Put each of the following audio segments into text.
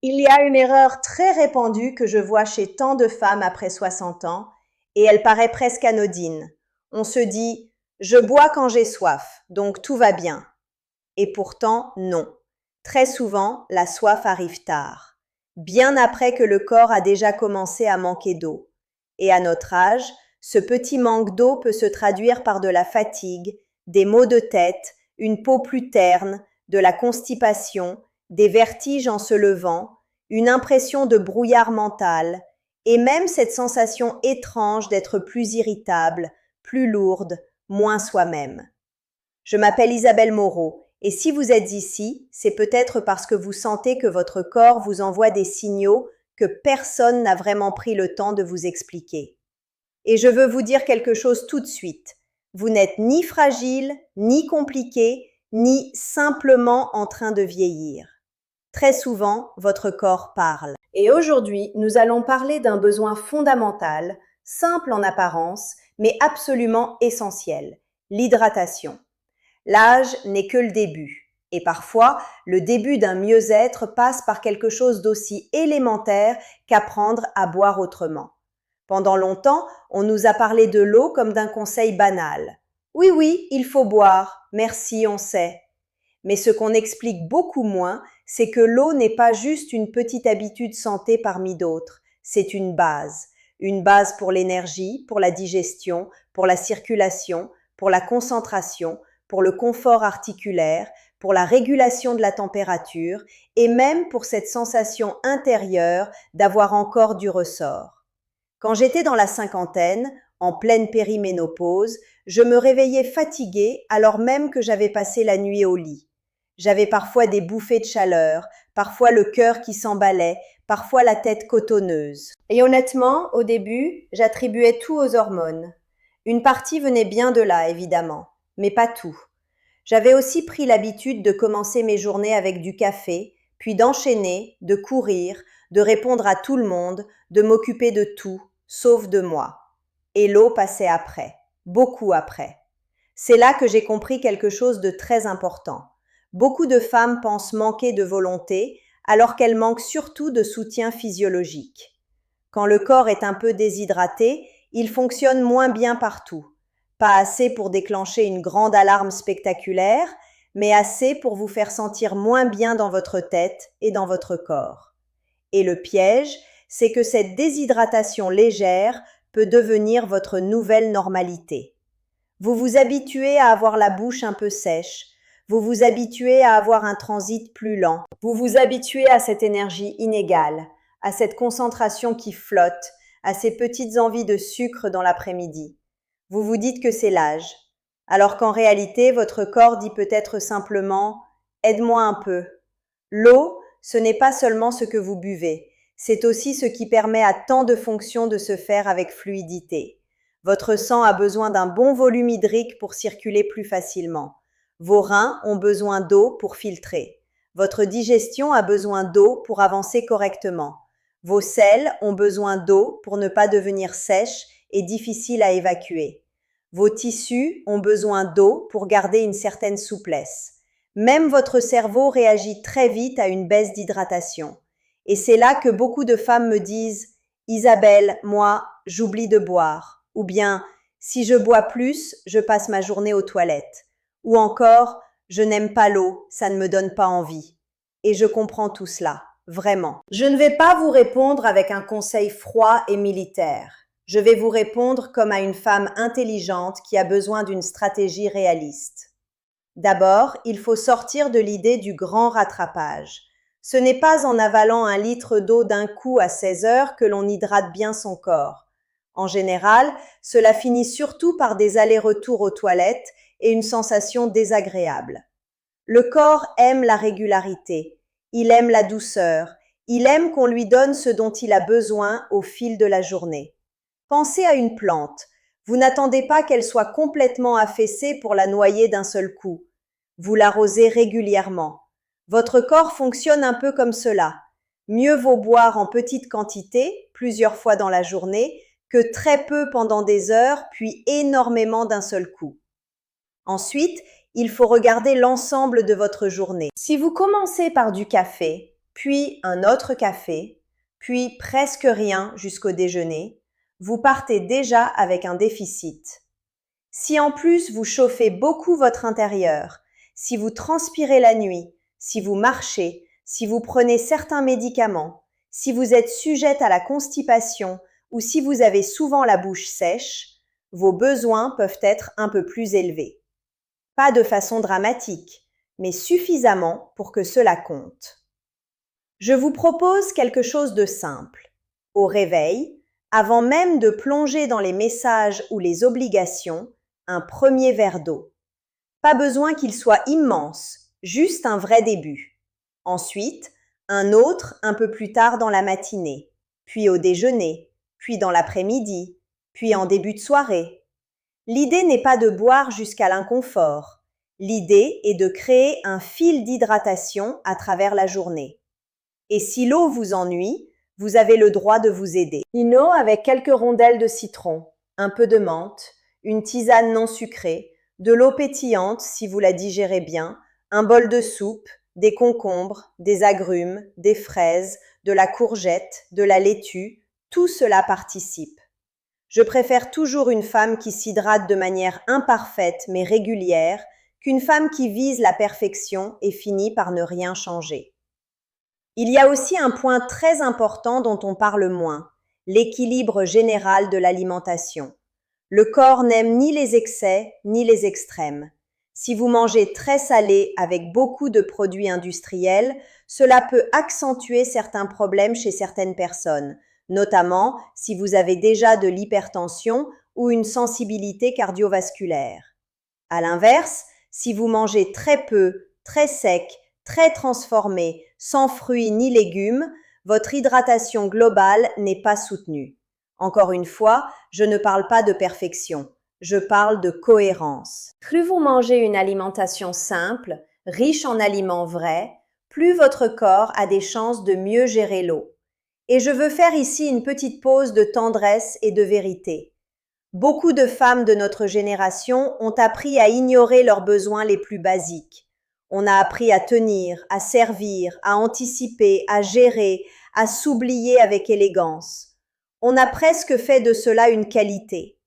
Il y a une erreur très répandue que je vois chez tant de femmes après 60 ans, et elle paraît presque anodine. On se dit « je bois quand j'ai soif, donc tout va bien ». Et pourtant, non. Très souvent, la soif arrive tard, bien après que le corps a déjà commencé à manquer d'eau. Et à notre âge, ce petit manque d'eau peut se traduire par de la fatigue, des maux de tête, une peau plus terne, de la constipation, des vertiges en se levant, une impression de brouillard mental, et même cette sensation étrange d'être plus irritable, plus lourde, moins soi-même. Je m'appelle Isabelle Moreau, et si vous êtes ici, c'est peut-être parce que vous sentez que votre corps vous envoie des signaux que personne n'a vraiment pris le temps de vous expliquer. Et je veux vous dire quelque chose tout de suite. Vous n'êtes ni fragile, ni compliqué, ni simplement en train de vieillir. Très souvent, votre corps parle. Et aujourd'hui, nous allons parler d'un besoin fondamental, simple en apparence, mais absolument essentiel, l'hydratation. L'âge n'est que le début. Et parfois, le début d'un mieux-être passe par quelque chose d'aussi élémentaire qu'apprendre à boire autrement. Pendant longtemps, on nous a parlé de l'eau comme d'un conseil banal. Oui, oui, il faut boire. Merci, on sait. Mais ce qu'on explique beaucoup moins, c'est que l'eau n'est pas juste une petite habitude santé parmi d'autres. C'est une base. Une base pour l'énergie, pour la digestion, pour la circulation, pour la concentration, pour le confort articulaire, pour la régulation de la température et même pour cette sensation intérieure d'avoir encore du ressort. Quand j'étais dans la cinquantaine, en pleine périménopause, je me réveillais fatiguée alors même que j'avais passé la nuit au lit. J'avais parfois des bouffées de chaleur, parfois le cœur qui s'emballait, parfois la tête cotonneuse. Et honnêtement, au début, j'attribuais tout aux hormones. Une partie venait bien de là, évidemment, mais pas tout. J'avais aussi pris l'habitude de commencer mes journées avec du café, puis d'enchaîner, de courir, de répondre à tout le monde, de m'occuper de tout, sauf de moi. Et l'eau passait après, beaucoup après. C'est là que j'ai compris quelque chose de très important. Beaucoup de femmes pensent manquer de volonté, alors qu'elles manquent surtout de soutien physiologique. Quand le corps est un peu déshydraté, il fonctionne moins bien partout. Pas assez pour déclencher une grande alarme spectaculaire, mais assez pour vous faire sentir moins bien dans votre tête et dans votre corps. Et le piège, c'est que cette déshydratation légère peut devenir votre nouvelle normalité. Vous vous habituez à avoir la bouche un peu sèche, vous vous habituez à avoir un transit plus lent, vous vous habituez à cette énergie inégale, à cette concentration qui flotte, à ces petites envies de sucre dans l'après-midi. Vous vous dites que c'est l'âge, alors qu'en réalité, votre corps dit peut-être simplement « aide-moi un peu ». L'eau, ce n'est pas seulement ce que vous buvez, c'est aussi ce qui permet à tant de fonctions de se faire avec fluidité. Votre sang a besoin d'un bon volume hydrique pour circuler plus facilement. Vos reins ont besoin d'eau pour filtrer. Votre digestion a besoin d'eau pour avancer correctement. Vos selles ont besoin d'eau pour ne pas devenir sèches et difficiles à évacuer. Vos tissus ont besoin d'eau pour garder une certaine souplesse. Même votre cerveau réagit très vite à une baisse d'hydratation. Et c'est là que beaucoup de femmes me disent « Isabelle, moi, j'oublie de boire » ou bien « Si je bois plus, je passe ma journée aux toilettes » ou encore « Je n'aime pas l'eau, ça ne me donne pas envie ». Et je comprends tout cela, vraiment. Je ne vais pas vous répondre avec un conseil froid et militaire. Je vais vous répondre comme à une femme intelligente qui a besoin d'une stratégie réaliste. D'abord, il faut sortir de l'idée du grand rattrapage. Ce n'est pas en avalant 1 litre d'eau d'un coup à 16 heures que l'on hydrate bien son corps. En général, cela finit surtout par des allers-retours aux toilettes et une sensation désagréable. Le corps aime la régularité, il aime la douceur, il aime qu'on lui donne ce dont il a besoin au fil de la journée. Pensez à une plante. Vous n'attendez pas qu'elle soit complètement affaissée pour la noyer d'un seul coup. Vous l'arrosez régulièrement. Votre corps fonctionne un peu comme cela. Mieux vaut boire en petite quantité, plusieurs fois dans la journée, que très peu pendant des heures, puis énormément d'un seul coup. Ensuite, il faut regarder l'ensemble de votre journée. Si vous commencez par du café, puis un autre café, puis presque rien jusqu'au déjeuner, vous partez déjà avec un déficit. Si en plus vous chauffez beaucoup votre intérieur, si vous transpirez la nuit, si vous marchez, si vous prenez certains médicaments, si vous êtes sujette à la constipation ou si vous avez souvent la bouche sèche, vos besoins peuvent être un peu plus élevés. Pas de façon dramatique, mais suffisamment pour que cela compte. Je vous propose quelque chose de simple. Au réveil, avant même de plonger dans les messages ou les obligations, un premier verre d'eau. Pas besoin qu'il soit immense, juste un vrai début. Ensuite, un autre un peu plus tard dans la matinée, puis au déjeuner, puis dans l'après-midi, puis en début de soirée. L'idée n'est pas de boire jusqu'à l'inconfort. L'idée est de créer un fil d'hydratation à travers la journée. Et si l'eau vous ennuie, vous avez le droit de vous aider. Une eau avec quelques rondelles de citron, un peu de menthe, une tisane non sucrée, de l'eau pétillante si vous la digérez bien, un bol de soupe, des concombres, des agrumes, des fraises, de la courgette, de la laitue, tout cela participe. Je préfère toujours une femme qui s'hydrate de manière imparfaite mais régulière qu'une femme qui vise la perfection et finit par ne rien changer. Il y a aussi un point très important dont on parle moins, l'équilibre général de l'alimentation. Le corps n'aime ni les excès ni les extrêmes. Si vous mangez très salé avec beaucoup de produits industriels, cela peut accentuer certains problèmes chez certaines personnes, notamment si vous avez déjà de l'hypertension ou une sensibilité cardiovasculaire. À l'inverse, si vous mangez très peu, très sec, très transformé, sans fruits ni légumes, votre hydratation globale n'est pas soutenue. Encore une fois, je ne parle pas de perfection, je parle de cohérence. Plus vous mangez une alimentation simple, riche en aliments vrais, plus votre corps a des chances de mieux gérer l'eau. Et je veux faire ici une petite pause de tendresse et de vérité. Beaucoup de femmes de notre génération ont appris à ignorer leurs besoins les plus basiques. On a appris à tenir, à servir, à anticiper, à gérer, à s'oublier avec élégance. On a presque fait de cela une qualité.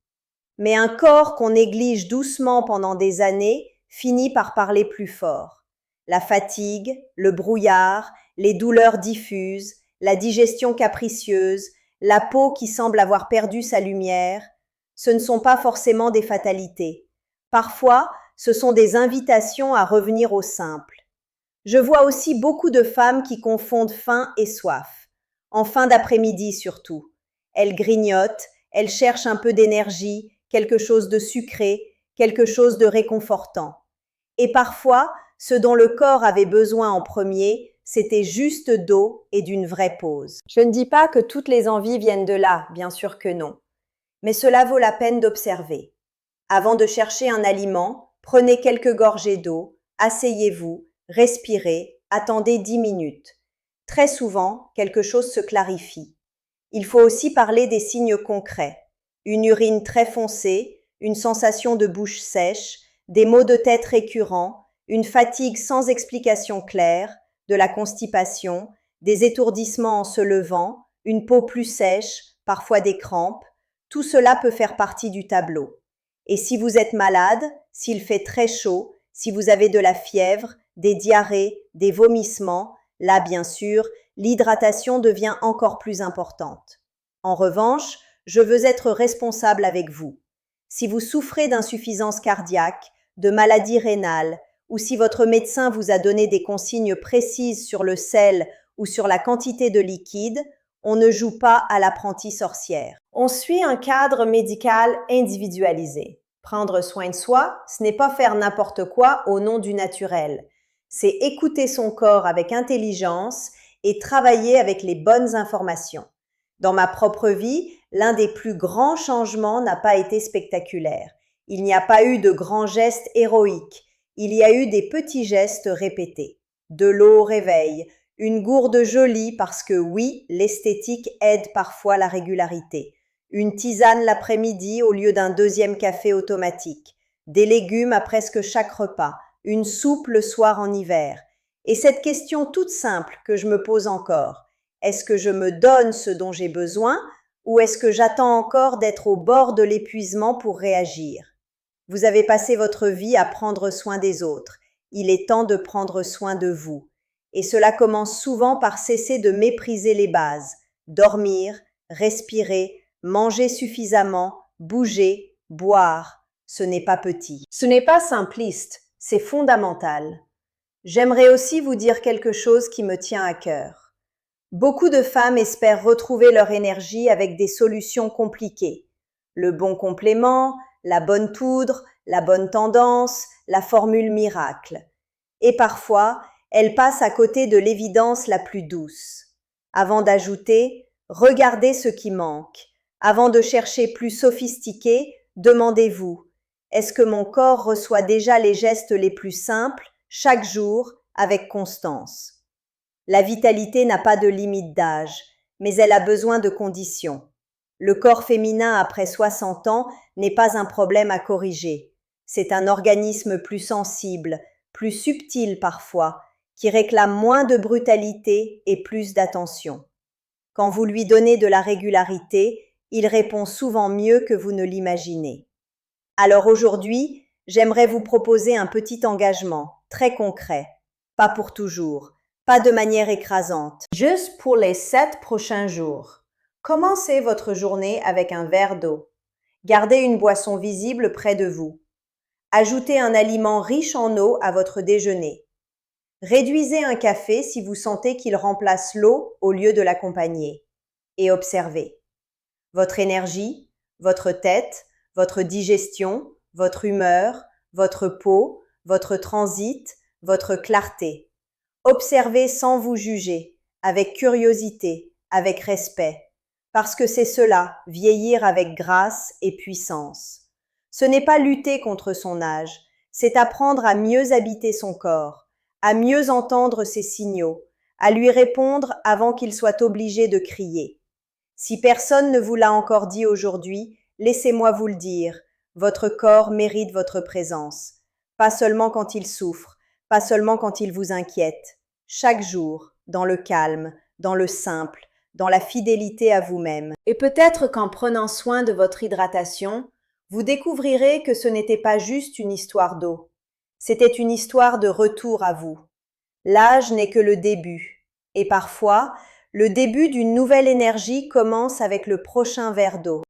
Mais un corps qu'on néglige doucement pendant des années finit par parler plus fort. La fatigue, le brouillard, les douleurs diffuses, la digestion capricieuse, la peau qui semble avoir perdu sa lumière, ce ne sont pas forcément des fatalités. Parfois, ce sont des invitations à revenir au simple. Je vois aussi beaucoup de femmes qui confondent faim et soif, en fin d'après-midi surtout. Elles grignotent, elles cherchent un peu d'énergie, quelque chose de sucré, quelque chose de réconfortant. Et parfois, ce dont le corps avait besoin en premier, c'était juste d'eau et d'une vraie pause. Je ne dis pas que toutes les envies viennent de là, bien sûr que non. Mais cela vaut la peine d'observer. Avant de chercher un aliment, prenez quelques gorgées d'eau, asseyez-vous, respirez, attendez 10 minutes. Très souvent, quelque chose se clarifie. Il faut aussi parler des signes concrets. Une urine très foncée, une sensation de bouche sèche, des maux de tête récurrents, une fatigue sans explication claire, de la constipation, des étourdissements en se levant, une peau plus sèche, parfois des crampes, tout cela peut faire partie du tableau. Et si vous êtes malade, s'il fait très chaud, si vous avez de la fièvre, des diarrhées, des vomissements, là bien sûr, l'hydratation devient encore plus importante. En revanche, je veux être responsable avec vous. Si vous souffrez d'insuffisance cardiaque, de maladie rénale, ou si votre médecin vous a donné des consignes précises sur le sel ou sur la quantité de liquide, on ne joue pas à l'apprentie sorcière. On suit un cadre médical individualisé. Prendre soin de soi, ce n'est pas faire n'importe quoi au nom du naturel. C'est écouter son corps avec intelligence et travailler avec les bonnes informations. Dans ma propre vie, l'un des plus grands changements n'a pas été spectaculaire. Il n'y a pas eu de grands gestes héroïques. Il y a eu des petits gestes répétés. De l'eau au réveil, une gourde jolie parce que oui, l'esthétique aide parfois la régularité. Une tisane l'après-midi au lieu d'un deuxième café automatique. Des légumes à presque chaque repas. Une soupe le soir en hiver. Et cette question toute simple que je me pose encore, est-ce que je me donne ce dont j'ai besoin ou est-ce que j'attends encore d'être au bord de l'épuisement pour réagir? Vous avez passé votre vie à prendre soin des autres. Il est temps de prendre soin de vous. Et cela commence souvent par cesser de mépriser les bases. Dormir, respirer, manger suffisamment, bouger, boire. Ce n'est pas petit. Ce n'est pas simpliste, c'est fondamental. J'aimerais aussi vous dire quelque chose qui me tient à cœur. Beaucoup de femmes espèrent retrouver leur énergie avec des solutions compliquées. Le bon complément, la bonne poudre, la bonne tendance, la formule miracle. Et parfois, elles passent à côté de l'évidence la plus douce. Avant d'ajouter, regardez ce qui manque. Avant de chercher plus sophistiqué, demandez-vous, est-ce que mon corps reçoit déjà les gestes les plus simples, chaque jour, avec constance? La vitalité n'a pas de limite d'âge, mais elle a besoin de conditions. Le corps féminin après 60 ans n'est pas un problème à corriger. C'est un organisme plus sensible, plus subtil parfois, qui réclame moins de brutalité et plus d'attention. Quand vous lui donnez de la régularité, il répond souvent mieux que vous ne l'imaginez. Alors aujourd'hui, j'aimerais vous proposer un petit engagement, très concret, pas pour toujours, pas de manière écrasante, juste pour les 7 prochains jours. Commencez votre journée avec un verre d'eau. Gardez une boisson visible près de vous. Ajoutez un aliment riche en eau à votre déjeuner. Réduisez un café si vous sentez qu'il remplace l'eau au lieu de l'accompagner. Et observez. Votre énergie, votre tête, votre digestion, votre humeur, votre peau, votre transit, votre clarté. Observez sans vous juger, avec curiosité, avec respect. Parce que c'est cela, vieillir avec grâce et puissance. Ce n'est pas lutter contre son âge, c'est apprendre à mieux habiter son corps, à mieux entendre ses signaux, à lui répondre avant qu'il soit obligé de crier. Si personne ne vous l'a encore dit aujourd'hui, laissez-moi vous le dire, votre corps mérite votre présence. Pas seulement quand il souffre, pas seulement quand il vous inquiète. Chaque jour, dans le calme, dans le simple, dans la fidélité à vous-même. Et peut-être qu'en prenant soin de votre hydratation, vous découvrirez que ce n'était pas juste une histoire d'eau. C'était une histoire de retour à vous. L'âge n'est que le début. Et parfois, le début d'une nouvelle énergie commence avec le prochain verre d'eau.